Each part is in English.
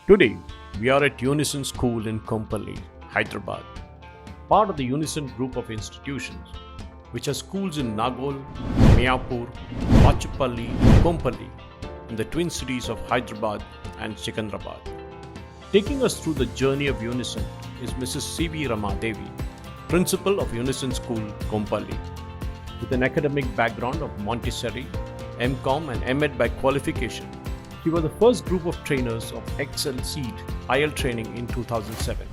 Today, we are at Unicent School in Kompally, Hyderabad, part of the Unicent group of institutions, which has schools in Nagol, Mayapur, Bachapalli, and Kompally, in the twin cities of Hyderabad and Secunderabad. Taking us through the journey of Unicent is Mrs. C V Rama Devi, Principal of Unicent School, Kompally. With an academic background of Montessori, MCom and MEd by qualification, she was the first group of trainers of Excel Seed IL training in 2007.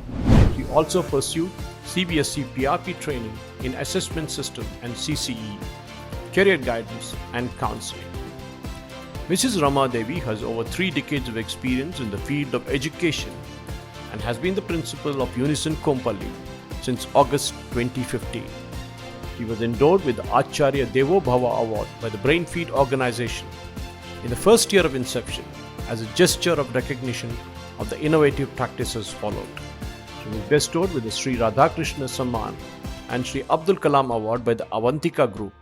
She also pursued CBSE PRP training in Assessment System and CCE, Career Guidance and Counseling. Mrs. Rama Devi has over 3 decades of experience in the field of education and has been the principal of Unicent Kompally since August 2015. She was endowed with the Acharya Devo Bhava Award by the Brainfeed organization in the first year of inception as a gesture of recognition of the innovative practices followed. She was bestowed with the Sri Radhakrishna Samman and Sri Abdul Kalam Award by the Avantika Group.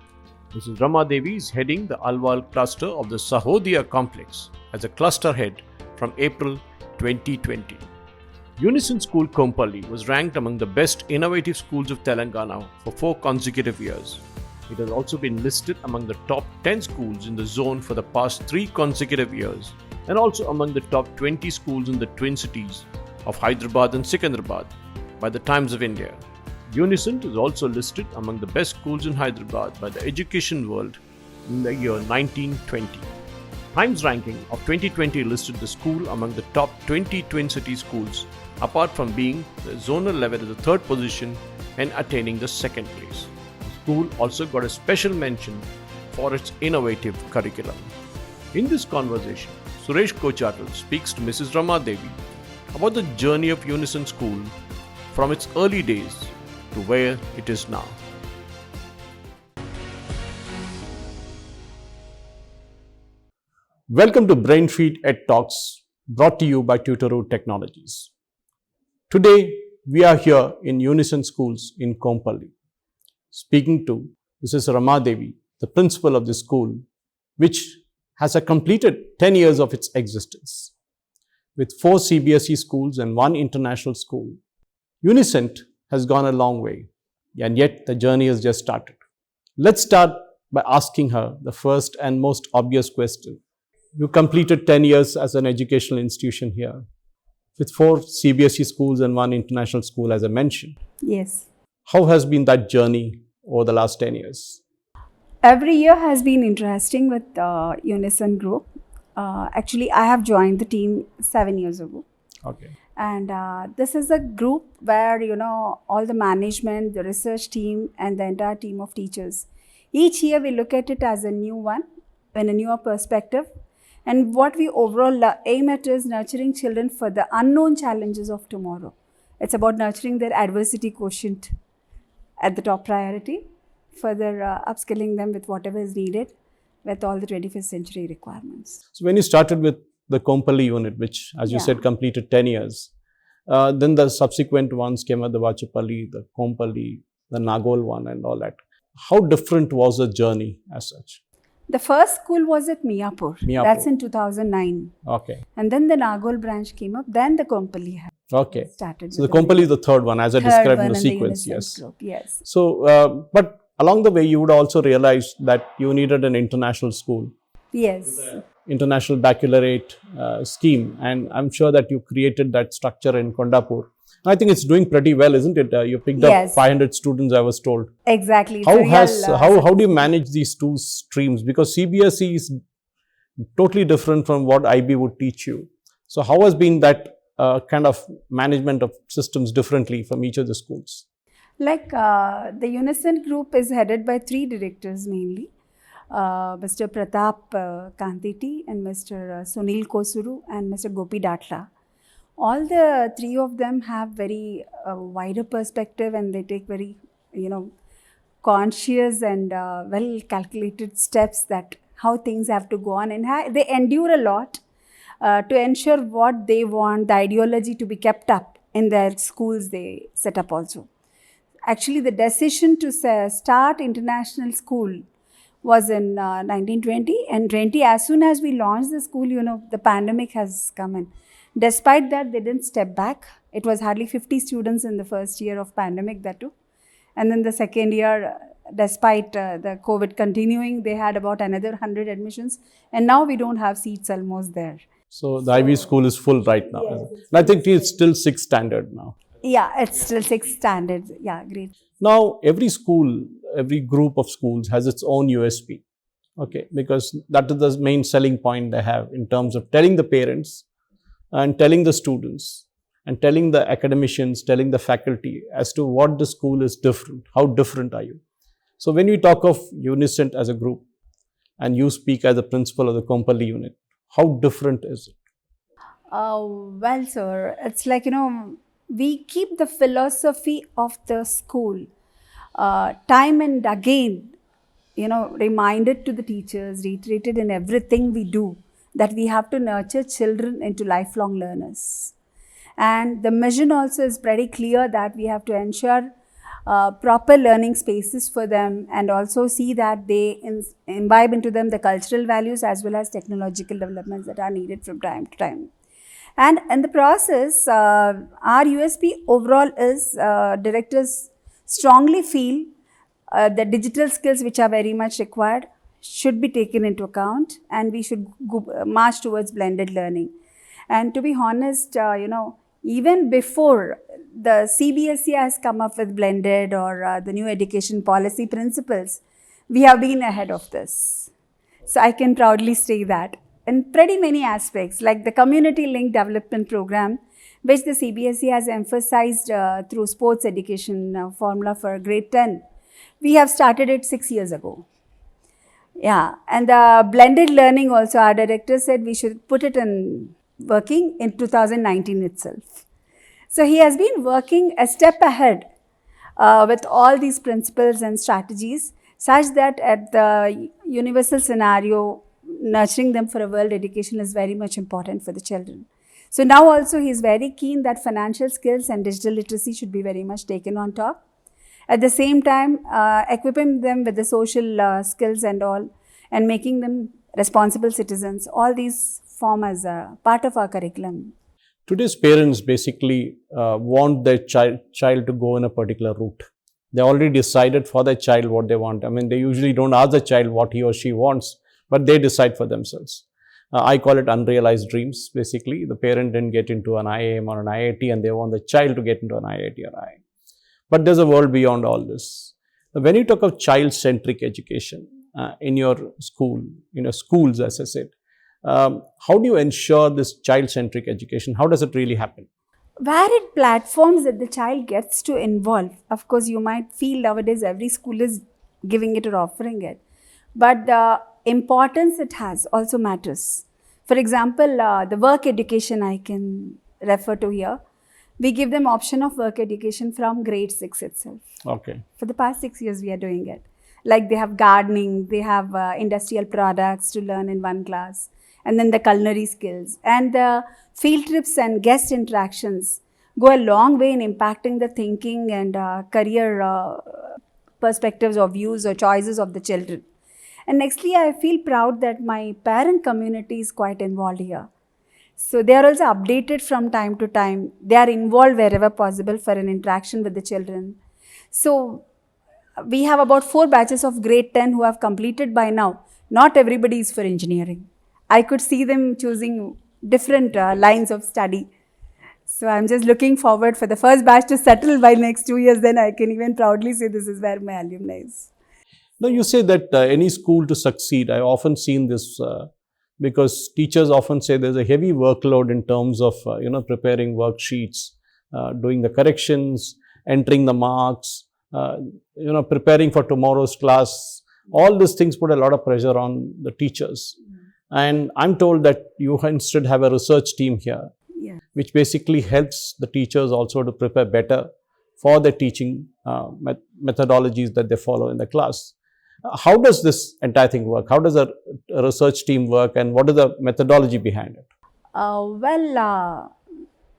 Mrs. Rama Devi is heading the Alwal cluster of the Sahodaya complex as a cluster head from April 2020. Unicent School Kompally was ranked among the best innovative schools of Telangana for 4 consecutive years. It has also been listed among the top 10 schools in the zone for the past 3 consecutive years and also among the top 20 schools in the twin cities of Hyderabad and Secunderabad by the Times of India. Unicent is also listed among the best schools in Hyderabad by the Education World in the year 1920. Times ranking of 2020 listed the school among the top 20 twin city schools, apart from being the zonal level at the 3rd position and attaining the 2nd place. The school also got a special mention for its innovative curriculum. In this conversation, Suresh Kochatal speaks to Mrs. Rama Devi about the journey of Unicent School from its early days to where it is now. Welcome to Brainfeed EdTalks, brought to you by Tutoroot Technologies. Today, we are here in Unicent Schools in Kompally, speaking to Mrs. Rama Devi, the principal of the school, which has completed 10 years of its existence. With 4 CBSE schools and 1 international school, Unicent has gone a long way, and yet the journey has just started. Let's start by asking her the first and most obvious question. You completed 10 years as an educational institution here, with 4 CBSE schools and 1 international school, as I mentioned. Yes. How has been that journey over the last 10 years? Every year has been interesting with Unicent Group. Actually, I have joined the team 7 years ago. Okay. And this is a group where, all the management, the research team, and the entire team of teachers. Each year we look at it as a new one, in a newer perspective. And what we overall aim at is nurturing children for the unknown challenges of tomorrow. It's about nurturing their adversity quotient at the top priority, further upskilling them with whatever is needed with all the 21st century requirements. So when you started with the Kompally unit, which, as you said, completed 10 years, then the subsequent ones came at the Bachapalli, the Kompally, the Nagol one and all that. How different was the journey as such? The first school was at Mayapur. That's in 2009. Okay. And then the Nagol branch came up, then the Kompally started. So the Kompally is the 3rd one, as I described in the sequence. Yes. Group, yes. So, but along the way, you would also realize that you needed an international school. Yes. International baccalaureate scheme, and I'm sure that you created that structure in Kondapur. I think it's doing pretty well, isn't it? You picked up 500 students, I was told. Exactly. How do you manage these 2 streams? Because CBSE is totally different from what IB would teach you. So how has been that kind of management of systems differently from each of the schools? Like the Unicent group is headed by 3 directors mainly. Mr. Pratap Kantiti and Mr. Sunil Kosuru and Mr. Gopi Datla. All the 3 of them have very wider perspective, and they take very, conscious and well calculated steps that how things have to go on, and they endure a lot to ensure what they want, the ideology to be kept up in their schools they set up also. Actually, the decision to start international school was in 1920 and 20. As soon as we launched the school, the pandemic has come in. Despite that, they didn't step back. It was hardly 50 students in the first year of pandemic, that too. And then the second year, despite the COVID continuing, they had about another 100 admissions. And now we don't have seats almost there. So the Ivy school is full right now. Yes, And I think it's still 6th standard now. Yeah, it's still 6 standards. Yeah, great. Now, every school, every group of schools has its own USP. Okay, because that is the main selling point they have in terms of telling the parents and telling the students and telling the academicians, telling the faculty as to what the school is different, how different are you. So when we talk of Unicent as a group and you speak as a principal of the Kompally unit, how different is it? Well, sir, it's like, we keep the philosophy of the school time and again, reminded to the teachers, reiterated in everything we do, that we have to nurture children into lifelong learners. And the mission also is pretty clear that we have to ensure proper learning spaces for them, and also see that they imbibe into them the cultural values as well as technological developments that are needed from time to time. And in the process, our USP overall is directors strongly feel the digital skills which are very much required should be taken into account, and we should march towards blended learning. And to be honest, even before the CBSE has come up with blended or the new education policy principles, we have been ahead of this. So I can proudly say that. In pretty many aspects, like the community linked development program, which the CBSE has emphasized through sports education formula for grade 10, we have started it 6 years ago. Yeah, and the blended learning also, our director said we should put it in working in 2019 itself. So he has been working a step ahead with all these principles and strategies, such that at the universal scenario, nurturing them for a world education is very much important for the children. So now also he is very keen that financial skills and digital literacy should be very much taken on top. At the same time, equipping them with the social skills and all, and making them responsible citizens. All these form as a part of our curriculum. Today's parents basically want their child to go in a particular route. They already decided for their child what they want. I mean, they usually don't ask the child what he or she wants, but they decide for themselves. I call it unrealized dreams. Basically, the parent didn't get into an IIM or an IIT, and they want the child to get into an IIT or IIM. But there's a world beyond all this. When you talk of child-centric education in your school, schools, as I said, how do you ensure this child-centric education? How does it really happen? Varied platforms that the child gets to involve. Of course, you might feel nowadays every school is giving it or offering it. But the importance it has also matters. For example, the work education I can refer to here. We give them option of work education from grade 6 itself. Okay. For the past 6 years, we are doing it. Like they have gardening, they have industrial products to learn in one class, and then the culinary skills. And the field trips and guest interactions go a long way in impacting the thinking and career perspectives or views or choices of the children. And nextly, I feel proud that my parent community is quite involved here. So they are also updated from time to time. They are involved wherever possible for an interaction with the children. So we have about 4 batches of grade 10 who have completed by now. Not everybody is for engineering. I could see them choosing different lines of study. So I'm just looking forward for the first batch to settle by next 2 years. Then I can even proudly say this is where my alumni is. Now you say that any school to succeed, I often seen this because teachers often say there's a heavy workload in terms of preparing worksheets, doing the corrections, entering the marks, preparing for tomorrow's class. All these things put a lot of pressure on the teachers. And I'm told that you instead have a research team here, which basically helps the teachers also to prepare better for the teaching methodologies that they follow in the class. How does this entire thing work? How does a research team work, and what is the methodology behind it?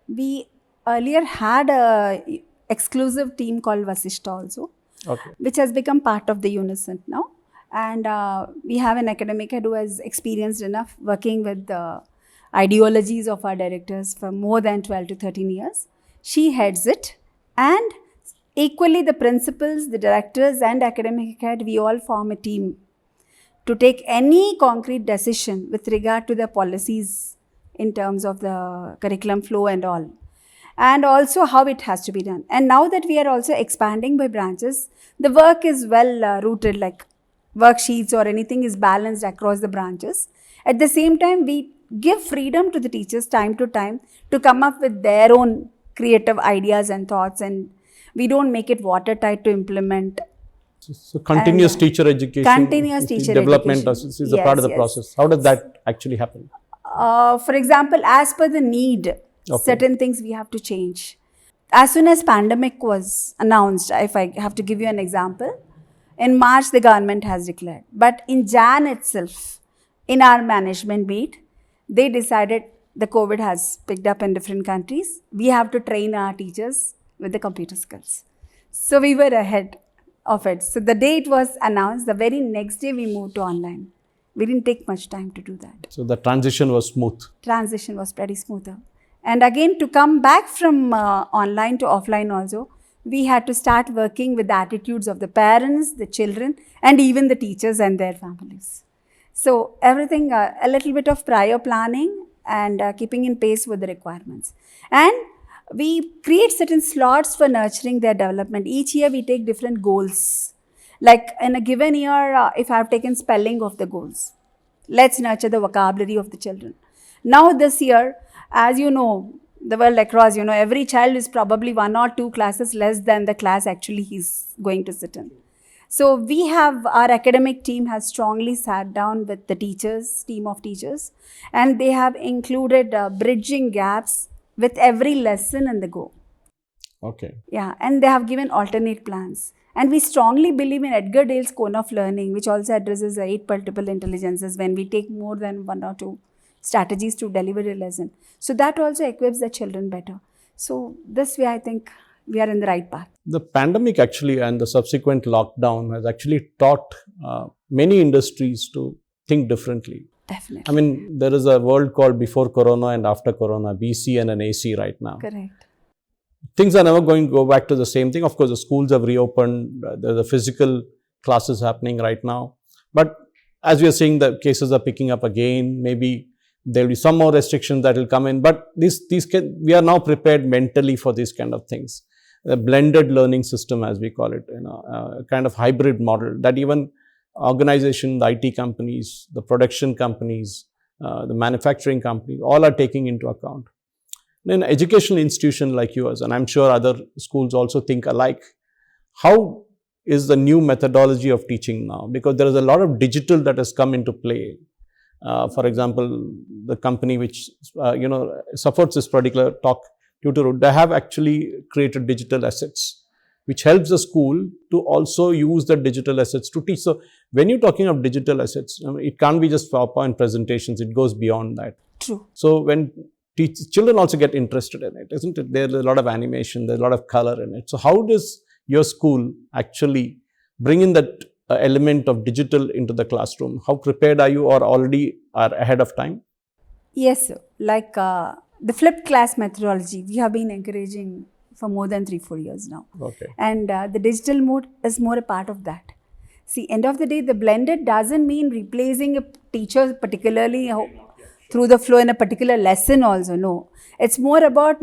We earlier had a exclusive team called Vasishta also, which has become part of the Unicent now. And we have an academic head who has experienced enough working with ideologies of our directors for more than 12 to 13 years. She heads it, and equally the principals, the directors and academic head, we all form a team to take any concrete decision with regard to the policies in terms of the curriculum flow and all, and also how it has to be done. And now that we are also expanding by branches, the work is well rooted, like worksheets or anything is balanced across the branches. At the same time, we give freedom to the teachers time to time to come up with their own creative ideas and thoughts, and we don't make it watertight to implement. So continuous teacher education, continuous teacher development education. is a part of the process. How does that actually happen? For example, as per the need, certain things we have to change. As soon as pandemic was announced, if I have to give you an example, in March the government has declared. But in Jan itself, in our management meet, they decided the COVID has picked up in different countries. We have to train our teachers with the computer skills. So we were ahead of it. So the day it was announced, the very next day we moved to online. We didn't take much time to do that. So the transition was smooth. Transition was pretty smoother. And again, to come back from online to offline also, we had to start working with the attitudes of the parents, the children, and even the teachers and their families. So everything, a little bit of prior planning and keeping in pace with the requirements. And we create certain slots for nurturing their development. Each year we take different goals. Like in a given year, if I have taken spelling of the goals, let's nurture the vocabulary of the children. Now this year, as you know, the world across, every child is probably 1 or 2 classes less than the class actually he's going to sit in. So we have, our academic team has strongly sat down with the teachers, team of teachers, and they have included bridging gaps with every lesson in the go. Okay. Yeah, and they have given alternate plans. And we strongly believe in Edgar Dale's cone of learning, which also addresses the 8 multiple intelligences when we take more than 1 or 2 strategies to deliver a lesson. So that also equips the children better. So this way, I think we are in the right path. The pandemic actually and the subsequent lockdown has actually taught many industries to think differently. Definitely. I mean, there is a world called before Corona and after Corona, BC and an AC right now. Correct. Things are never going to go back to the same thing. Of course, the schools have reopened. There's a physical classes happening right now. But as we are seeing, the cases are picking up again. Maybe there will be some more restrictions that will come in. But we are now prepared mentally for these kind of things. A blended learning system, as we call it, a kind of hybrid model that even organization, the IT companies, the production companies, the manufacturing companies, all are taking into account. In an educational institution like yours, and I'm sure other schools also think alike, how is the new methodology of teaching now? Because there is a lot of digital that has come into play. For example, the company which supports this particular talk, Tutoroot, they have actually created digital assets, which helps the school to also use the digital assets to teach. So when you're talking of digital assets, it can't be just PowerPoint presentations, it goes beyond that. True. So when children also get interested in it, isn't it? There's a lot of animation, there's a lot of color in it. So how does your school actually bring in that element of digital into the classroom? How prepared are you, or already are ahead of time? Yes, sir. Like the flipped class methodology, we have been encouraging for more than 3-4 years now. Okay. And the digital mode is more a part of that. See, end of the day, the blended doesn't mean replacing a teacher particularly through the flow in a particular lesson also, no. It's more about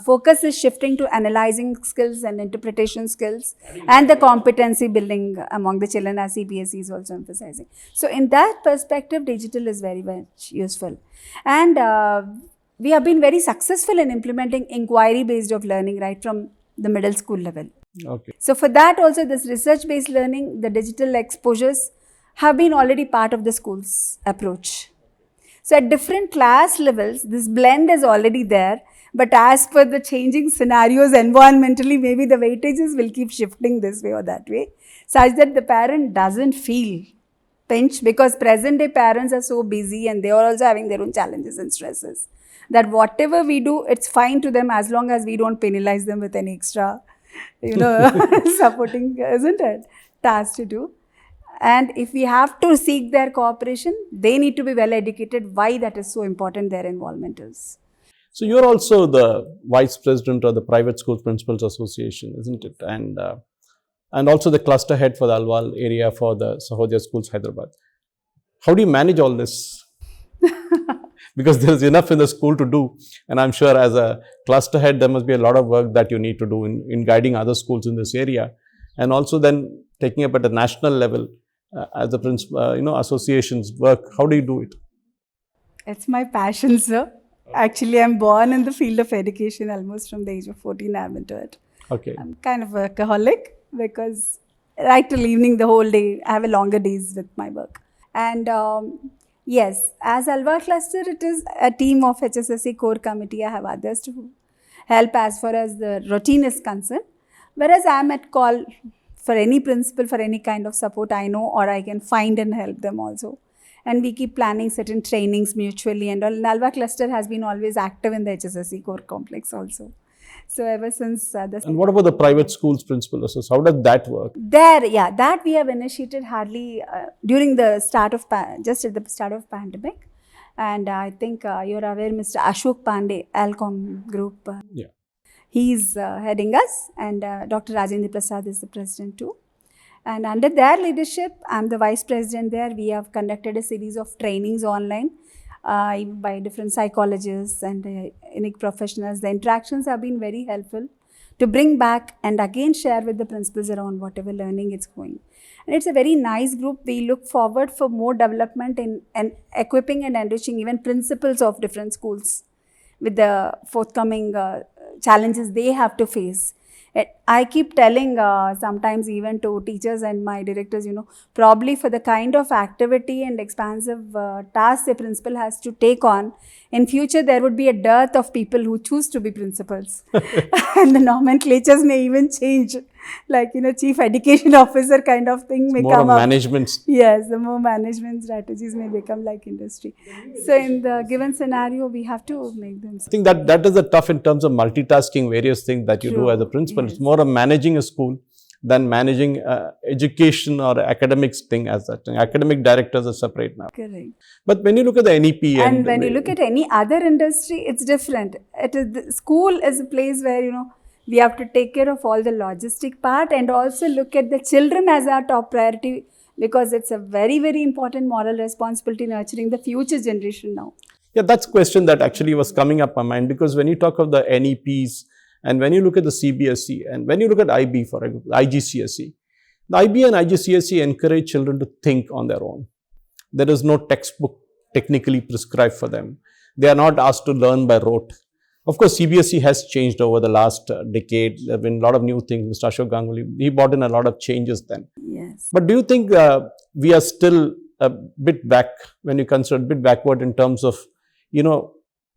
focus is shifting to analyzing skills and interpretation skills and the competency building among the children, as CBSE is also emphasizing. So in that perspective, digital is very much useful. And we have been very successful in implementing inquiry-based of learning right from the middle school level. Okay. So for that also, this research-based learning, the digital exposures have been already part of the school's approach. So at different class levels, this blend is already there, but as per the changing scenarios environmentally, maybe the weightages will keep shifting this way or that way, such that the parent doesn't feel pinched, because present day parents are so busy and they are also having their own challenges and stresses, that whatever we do, it's fine to them as long as we don't penalize them with any extra, supporting, isn't it, task to do. And if we have to seek their cooperation, they need to be well educated why that is so important, their involvement is. So you're also the vice president of the Private School Principals Association, isn't it? And also the cluster head for the Alwal area for the Sahodaya Schools, Hyderabad. How do you manage all this? Because there's enough in the school to do. And I'm sure as a cluster head, there must be a lot of work that you need to do in guiding other schools in this area. And also then taking up at the national level as the associations work. How do you do it? It's my passion, sir. Actually, I'm born in the field of education almost from the age of 14. I'm into it. Okay. I'm kind of a workaholic because right till evening, the whole day, I have a longer days with my work. And yes, as Alwar cluster, it is a team of HSSC core committee. I have others to help as far as the routine is concerned. Whereas I'm at call for any principal, for any kind of support I know or I can find and help them also. And we keep planning certain trainings mutually and all. Alwar cluster has been always active in the HSSC core complex also. So ever since And what about the private schools principal association? How does that work? There, yeah, that we have initiated hardly during the start of, just at the start of pandemic. And I think you're aware, Mr. Ashok Pandey, Alcom Group. Yeah. He's heading us, and Dr. Rajendra Prasad is the president too. And under their leadership, I'm the vice president there. We have conducted a series of trainings online by different psychologists and unique professionals. The interactions have been very helpful to bring back and again share with the principals around whatever learning it's going. And it's a very nice group. We look forward for more development in and equipping and enriching even principals of different schools with the forthcoming challenges they have to face. I keep telling sometimes even to teachers and my directors, probably for the kind of activity and expansive tasks a principal has to take on, in future there would be a dearth of people who choose to be principals. And the nomenclatures may even change. Like, chief education officer kind of thing may more come of up. management. Yes, the more management strategies may become like industry. So in the given scenario, we have to make them. I think that is the tough in terms of multitasking various things that you do True. as a principal. Yes. It's more of managing a school than managing education or academics thing as that. Academic directors are separate now. Correct. But when you look at the NEP And when you look at any other industry, it's different. The school is a place where, we have to take care of all the logistic part and also look at the children as our top priority, because it's a very, very important moral responsibility nurturing the future generation now. Yeah, that's a question that actually was coming up my mind, because when you talk of the NEPs and when you look at the CBSE and when you look at IB, for example, IGCSE, the IB and IGCSE encourage children to think on their own. There is no textbook technically prescribed for them. They are not asked to learn by rote. Of course, CBSE has changed over the last decade. There have been a lot of new things. Mr. Ashok Ganguly, he brought in a lot of changes then. Yes. But do you think we are still a bit back, when you consider a bit backward in terms of,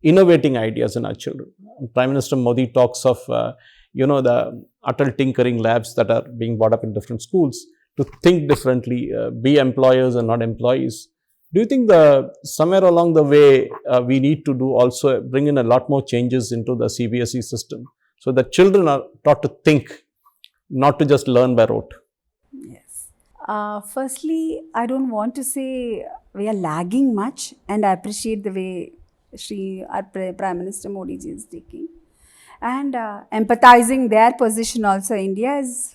innovating ideas in our children? Prime Minister Modi talks of, the Atal Tinkering Labs that are being brought up in different schools to think differently, be employers and not employees. Do you think somewhere along the way we need to do also bring in a lot more changes into the CBSE system so that children are taught to think, not to just learn by rote? Yes. Firstly, I don't want to say we are lagging much, and I appreciate the way our Prime Minister Modi ji is taking. And empathizing their position also. India is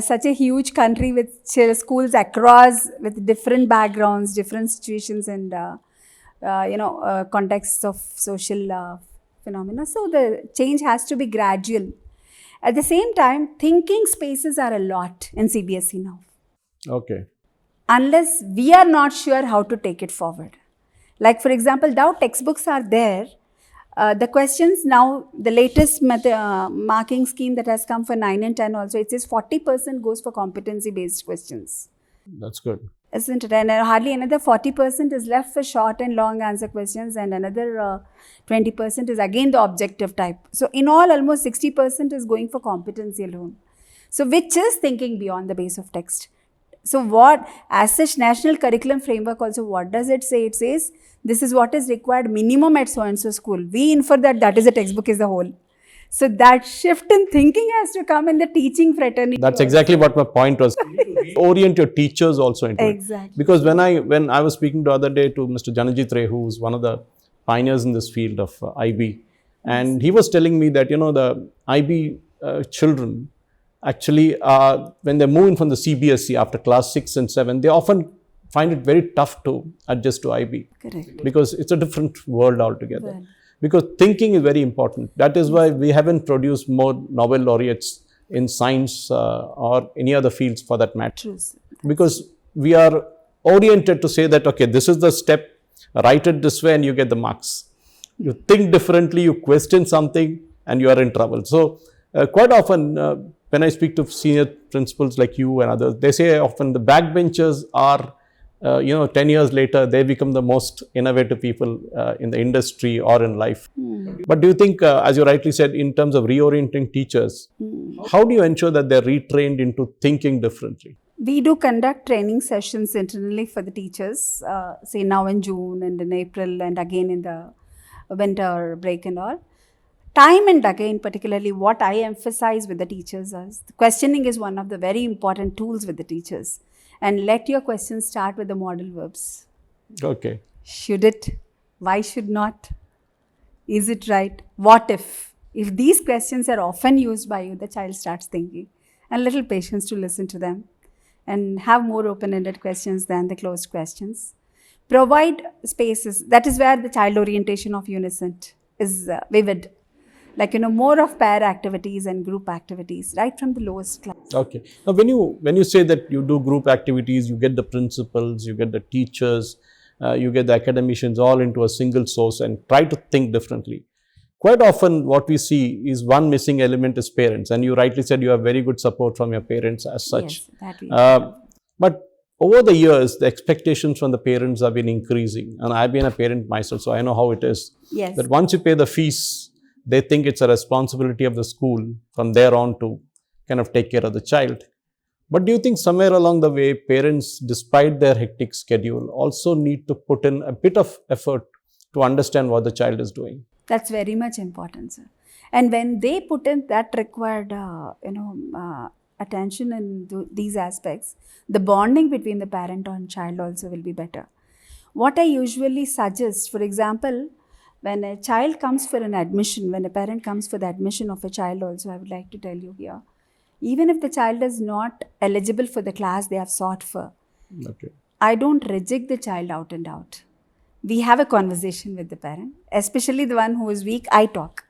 such a huge country with schools across, with different backgrounds, different situations and, contexts of social phenomena. So the change has to be gradual. At the same time, thinking spaces are a lot in CBSE now. Okay. Unless we are not sure how to take it forward. Like, for example, now textbooks are there. The questions now, the latest marking scheme that has come for 9 and 10 also, it says 40% goes for competency-based questions. That's good. Isn't it? And hardly another 40% is left for short and long answer questions, and another 20% is again the objective type. So in all, almost 60% is going for competency alone. So which is thinking beyond the base of text. So what, as such, National Curriculum Framework also, what does it say? It says, this is what is required minimum at so-and-so school. We infer that is a textbook is the whole. So that shift in thinking has to come in the teaching fraternity. That's exactly what my point was. Orient your teachers also into it. Exactly. Because when I was speaking the other day to Mr. Janajit Ray, who's one of the pioneers in this field of IB, and he was telling me that, the IB children actually, when they move in from the CBSE after class 6 and 7, they often find it very tough to adjust to IB. Correct. Because it's a different world altogether. Well. Because thinking is very important. That is why we haven't produced more Nobel laureates in science or any other fields for that matter. True. Because we are oriented to say that, okay, this is the step, write it this way and you get the marks. You think differently, you question something and you are in trouble. So quite often when I speak to senior principals like you and others, they say often the backbenchers are 10 years later, they become the most innovative people in the industry or in life. But do you think, as you rightly said, in terms of reorienting teachers, how do you ensure that they're retrained into thinking differently? We do conduct training sessions internally for the teachers, say now in June and in April and again in the winter break and all. Time and again, particularly what I emphasize with the teachers is, questioning is one of the very important tools with the teachers. And let your questions start with the modal verbs. Okay. Should it? Why should not? Is it right? What if? If these questions are often used by you, the child starts thinking. And little patience to listen to them. And have more open-ended questions than the closed questions. Provide spaces. That is where the child orientation of Unicent is vivid. Like, more of pair activities and group activities, right from the lowest class. Okay. Now, when you say that you do group activities, you get the principals, you get the teachers, you get the academicians all into a single source and try to think differently. Quite often what we see is one missing element is parents. And you rightly said you have very good support from your parents as such. Yes, that we have. But over the years, the expectations from the parents have been increasing. And I've been a parent myself, so I know how it is. Yes. That once you pay the fees, they think it's a responsibility of the school from there on to kind of take care of the child. But do you think somewhere along the way, parents, despite their hectic schedule, also need to put in a bit of effort to understand what the child is doing? That's very much important, sir. And when they put in that required, attention in these aspects, the bonding between the parent and child also will be better. What I usually suggest, for example, when a child comes for an admission, when a parent comes for the admission of a child also, I would like to tell you here, even if the child is not eligible for the class they have sought for, Okay. I don't reject the child out and out. We have a conversation with the parent, especially the one who is weak, I talk.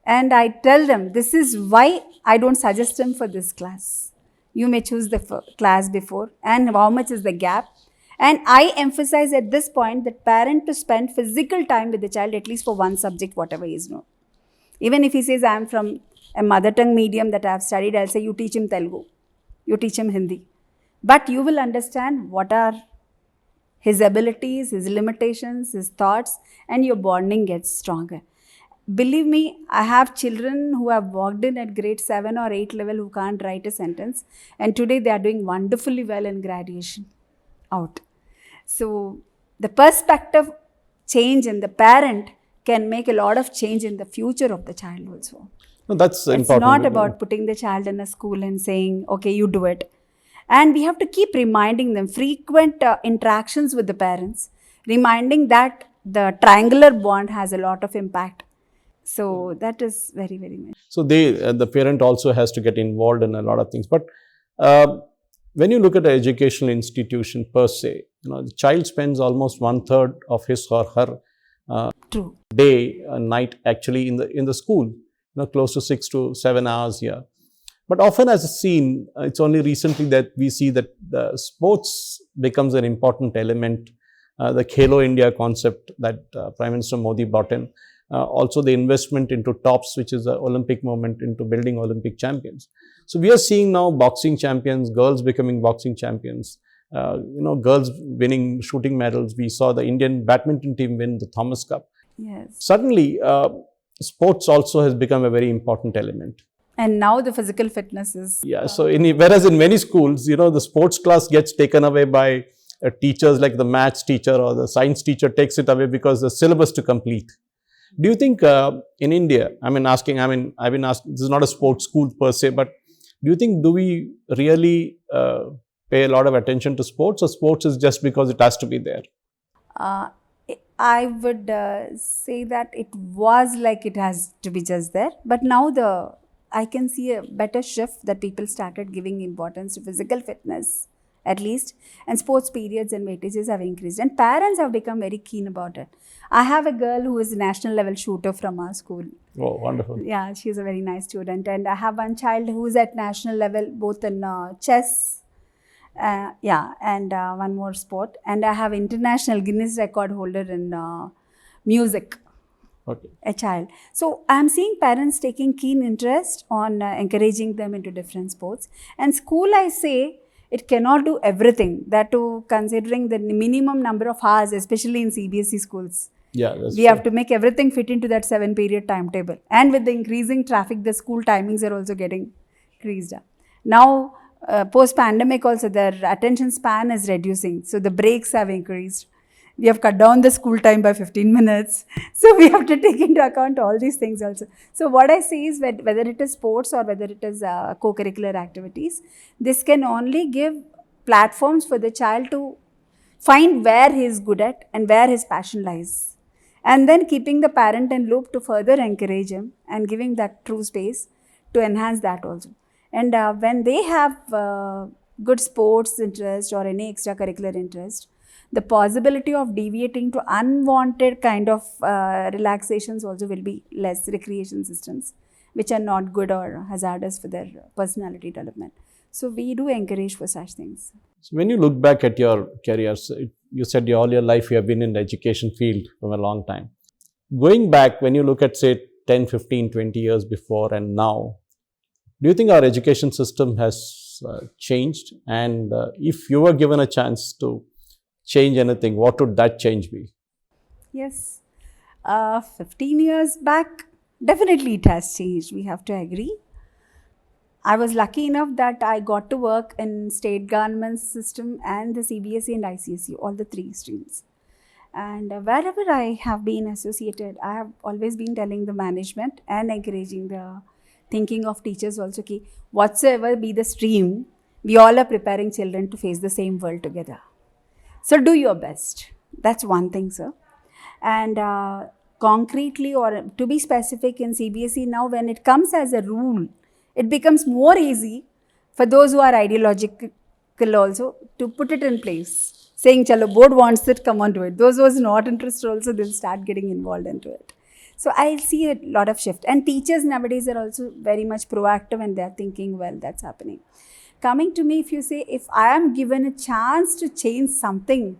And I tell them, this is why I don't suggest him for this class. You may choose the class before and how much is the gap. And I emphasize at this point that parent to spend physical time with the child at least for one subject, whatever he is known. Even if he says, I am from a mother tongue medium that I have studied, I'll say, you teach him Telugu, you teach him Hindi. But you will understand what are his abilities, his limitations, his thoughts, and your bonding gets stronger. Believe me, I have children who have walked in at grade 7 or 8 level who can't write a sentence, and today they are doing wonderfully well in graduation out. So the perspective change in the parent can make a lot of change in the future of the child also. No, that's important. It's not about putting the child in a school and saying, okay, you do it. And we have to keep reminding them, frequent interactions with the parents, reminding that the triangular bond has a lot of impact. So that is very, very nice. So the parent also has to get involved in a lot of things. But when you look at an educational institution per se, the child spends almost 1/3 of his or her True. day, night actually in the school, close to 6 to 7 hours here. But often as a scene, it's only recently that we see that the sports becomes an important element. The Khelo India concept that Prime Minister Modi brought in. Also the investment into TOPS, which is the Olympic movement into building Olympic champions. So we are seeing now boxing champions, girls becoming boxing champions, girls winning shooting medals. We saw the Indian badminton team win the Thomas Cup. Yes. Suddenly, sports also has become a very important element. And now the physical fitness is... Yeah, so whereas in many schools, the sports class gets taken away by teachers like the maths teacher or the science teacher takes it away because the syllabus to complete. Do you think in India, I've been asking, this is not a sports school per se, but do you think, do we really pay a lot of attention to sports, or sports is just because it has to be there? Uh, I would say that it was like it has to be just there, but now I can see a better shift that people started giving importance to physical fitness, at least, and sports periods and weightages have increased, and parents have become very keen about it. I have a girl who is a national level shooter from our school. Oh, wonderful. Yeah, she's a very nice student, and I have one child who is at national level both in chess, and one more sport, and I have international Guinness record holder in music. Okay. A child. So I'm seeing parents taking keen interest on encouraging them into different sports. And school, I say, it cannot do everything. That too, considering the minimum number of hours, especially in CBSE schools. Yeah, that's We have to make everything fit into that 7-period timetable. And with the increasing traffic, the school timings are also getting increased. Now, post-pandemic also, their attention span is reducing. So the breaks have increased. We have cut down the school time by 15 minutes. So we have to take into account all these things also. So what I see is whether it is sports or whether it is co-curricular activities, this can only give platforms for the child to find where he is good at and where his passion lies. And then keeping the parent in loop to further encourage him and giving that true space to enhance that also. And when they have good sports interest or any extracurricular interest, the possibility of deviating to unwanted kind of relaxations also will be less, recreation systems, which are not good or hazardous for their personality development. So we do encourage for such things. So when you look back at your careers, you said all your life you have been in the education field for a long time. Going back, when you look at, say, 10, 15, 20 years before and now, do you think our education system has changed? And if you were given a chance to change anything, what would that change be? Yes. 15 years back, definitely it has changed. We have to agree. I was lucky enough that I got to work in state government system and the CBSE and ICSE, all the three streams. And wherever I have been associated, I have always been telling the management and encouraging the thinking of teachers also, ki whatsoever be the stream, we all are preparing children to face the same world together. So do your best. That's one thing, sir. And concretely, or to be specific, in CBSE now, when it comes as a rule, it becomes more easy for those who are ideological also to put it in place. Saying, chalo, board wants it, come on to it. Those who are not interested also, they'll start getting involved into it. So I see a lot of shift. And teachers nowadays are also very much proactive and they're thinking, well, that's happening. Coming to me, if you say, if I am given a chance to change something,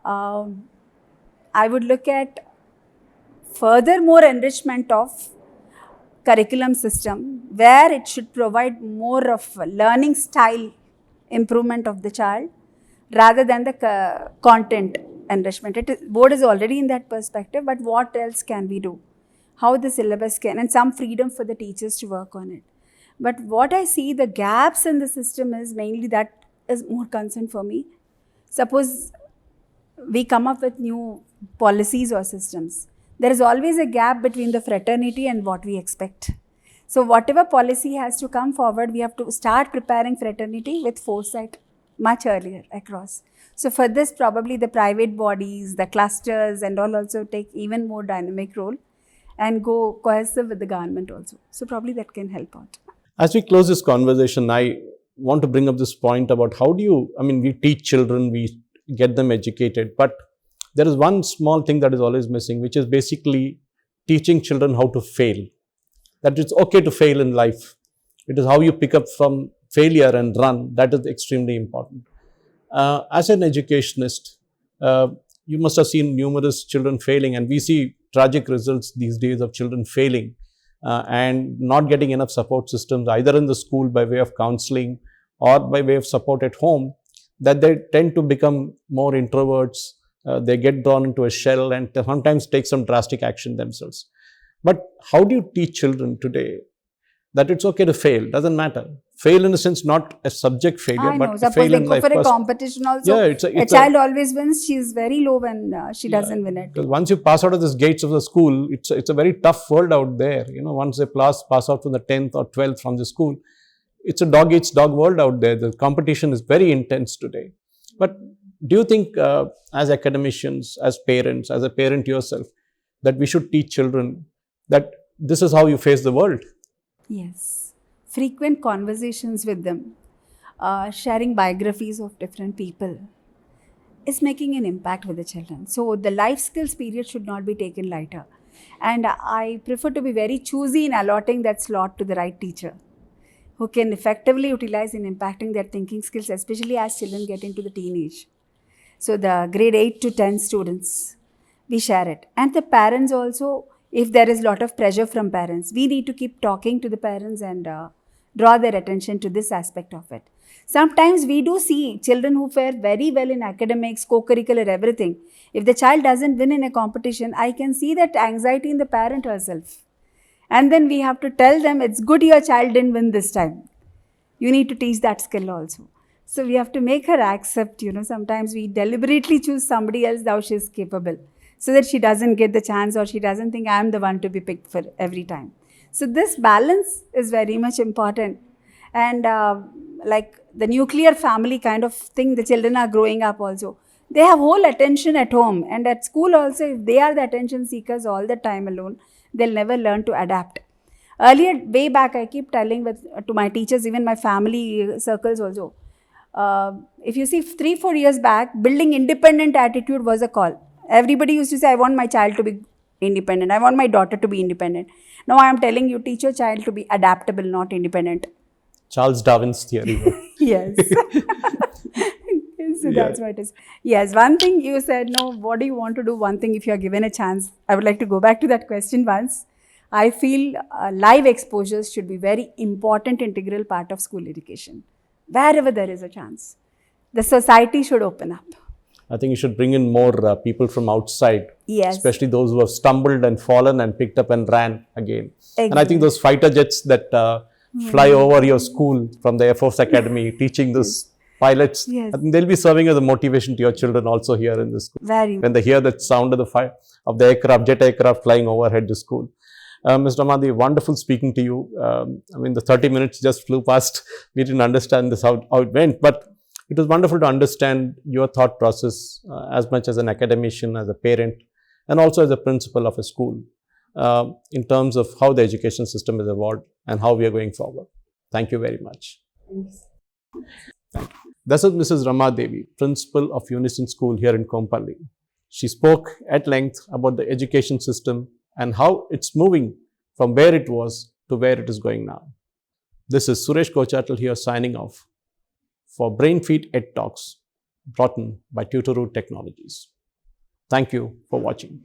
I would look at further more enrichment of curriculum system, where it should provide more of learning style improvement of the child rather than the content enrichment. Board is already in that perspective, but what else can we do? How the syllabus can, and some freedom for the teachers to work on it. But what I see, the gaps in the system is mainly that is more concern for me. Suppose we come up with new policies or systems. There is always a gap between the fraternity and what we expect. So whatever policy has to come forward, we have to start preparing fraternity with foresight much earlier across. So for this, probably the private bodies, the clusters and all also take even more dynamic role and go cohesive with the government also. So probably that can help out. As we close this conversation, I want to bring up this point about how do you, we teach children, we get them educated, but there is one small thing that is always missing, which is basically teaching children how to fail. That it's okay to fail in life. It is how you pick up from failure and run. That is extremely important. As an educationist, you must have seen numerous children failing, and we see tragic results these days of children failing and not getting enough support systems, either in the school by way of counseling or by way of support at home, that they tend to become more introverts. They get drawn into a shell and sometimes take some drastic action themselves. But how do you teach children today that it's okay to fail? Doesn't matter. fail in a sense, not a subject failure, I know. but Suppose fail they in go life. for a Because- competition also. Yeah, a child always wins. She is very low when she Yeah, doesn't win it. because once you pass out of the gates of the school, it's a very tough world out there. You know, once they pass out from the 10th or 12th from the school, it's a dog eats dog world out there. The competition is very intense today. But do you think, as academicians, as parents, as a parent yourself, that we should teach children that this is how you face the world? Yes. Frequent conversations with them, sharing biographies of different people is making an impact with the children. So the life skills period should not be taken lighter. And I prefer to be very choosy in allotting that slot to the right teacher who can effectively utilize in impacting their thinking skills, especially as children get into the teenage. So the grade 8 to 10 students, we share it. And the parents also, if there is a lot of pressure from parents, we need to keep talking to the parents and draw their attention to this aspect of it. Sometimes we do see children who fare very well in academics, co-curricular, everything. If the child doesn't win in a competition, I can see that anxiety in the parent herself. And then we have to tell them, it's good your child didn't win this time. You need to teach that skill also. So we have to make her accept, sometimes we deliberately choose somebody else, thou she is capable, so that she doesn't get the chance or she doesn't think I'm the one to be picked for every time. So this balance is very much important. And like the nuclear family kind of thing, the children are growing up also. They have whole attention at home, and at school also, if they are the attention seekers all the time alone, they'll never learn to adapt. Earlier, way back, I keep telling to my teachers, even my family circles also, if you see 3-4 years back, building independent attitude was a call. Everybody used to say, I want my child to be independent. I want my daughter to be independent. Now I am telling you, teach your child to be adaptable, not independent. Charles Darwin's theory. Yes. So that's what it is. Yes, one thing you said, no, what do you want to do? One thing, if you are given a chance, I would like to go back to that question once. I feel live exposures should be very important, integral part of school education. Wherever there is a chance, the society should open up. I think you should bring in more people from outside, Yes. especially those who have stumbled and fallen and picked up and ran again. Exactly. And I think those fighter jets that fly over your school from the Air Force Academy, teaching those pilots, Yes. I think they'll be serving as a motivation to your children also here in the school. Very. When they hear that sound of the aircraft, jet aircraft flying overhead the school. Mr. Rama Devi, wonderful speaking to you. The 30 minutes just flew past. We didn't understand this how it went, but it was wonderful to understand your thought process as much as an academician, as a parent, and also as a principal of a school in terms of how the education system has evolved and how we are going forward. Thank you very much. Thank you. This is Mrs. Rama Devi, principal of Unicent School here in Kompally. She spoke at length about the education system and how it's moving from where it was to where it is going now. This is Suresh Kochatal here signing off for Brainfeed EdTalks, brought in by Tutoroot Technologies. Thank you for watching.